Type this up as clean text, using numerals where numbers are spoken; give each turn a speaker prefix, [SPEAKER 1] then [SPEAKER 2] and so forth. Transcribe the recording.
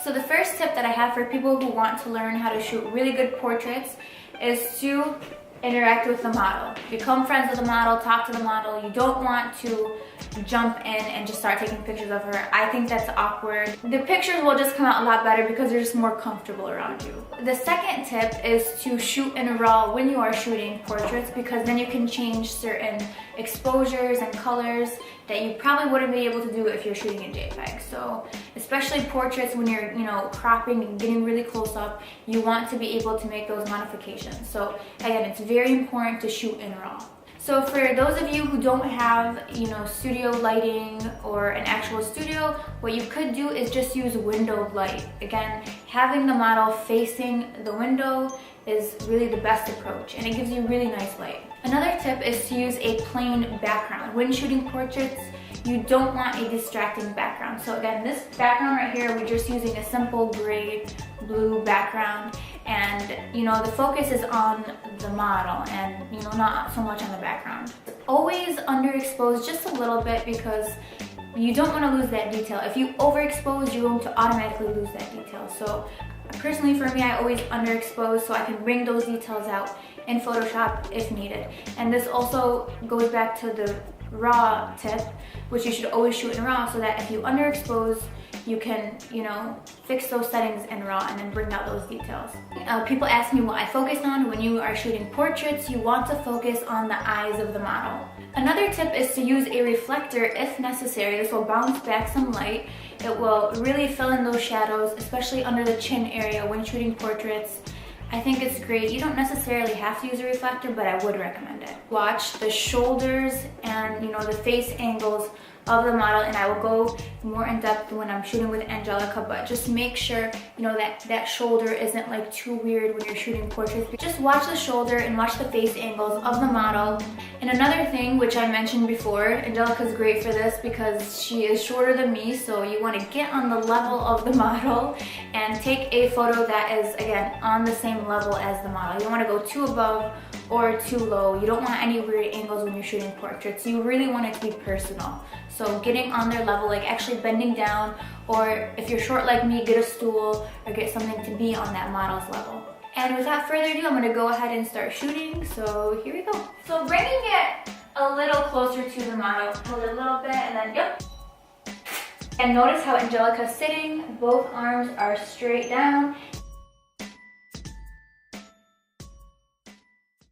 [SPEAKER 1] So the first tip that I have for people who want to learn how to shoot really good portraits is to interact with the model. Become friends with the model, talk to the model. You don't want to jump in and just start taking pictures of her. I think that's awkward. The pictures will just come out a lot better because they're just more comfortable around you. The second tip is to shoot in RAW when you are shooting portraits, because then you can change certain exposures and colors that you probably wouldn't be able to do if you're shooting in JPEG. So especially portraits, when you're, cropping and getting really close up, you want to be able to make those modifications. So again, it's very important to shoot in RAW. So for those of you who don't have, studio lighting or an actual studio, what you could do is just use windowed light. Again, having the model facing the window is really the best approach, and it gives you really nice light. Another tip is to use a plain background. When shooting portraits, you don't want a distracting background. So again, this background right here, we're just using a simple gray blue background, and the focus is on the model and not so much on the background. Always underexpose just a little bit, because you don't want to lose that detail. If you overexpose, you're going to automatically lose that detail. So personally, for me, I always underexpose so I can bring those details out in Photoshop if needed. And this also goes back to the RAW tip, which you should always shoot in RAW, so that if you underexpose, you can, fix those settings in RAW and then bring out those details. People ask me what I focus on. When you are shooting portraits, you want to focus on the eyes of the model. Another tip is to use a reflector if necessary. This will bounce back some light. It will really fill in those shadows, especially under the chin area when shooting portraits. I think it's great. You don't necessarily have to use a reflector, but I would recommend it. Watch the shoulders and the face angles of the model, and I will go more in depth when I'm shooting with Angelica, but just make sure that shoulder isn't like too weird when you're shooting portraits. Just watch the shoulder and watch the face angles of the model. And another thing, which I mentioned before, Angelica's great for this because she is shorter than me, so you want to get on the level of the model and take a photo that is, again, on the same level as the model. You don't want to go too above or too low. You don't want any weird angles when you're shooting portraits. You really want it to be personal. So getting on their level, like actually bending down, or if you're short like me, get a stool or get something to be on that model's level. And without further ado, I'm gonna go ahead and start shooting. So here we go. So bringing it a little closer to the model, hold it a little bit, and then, yep. And notice how Angelica's sitting, both arms are straight down,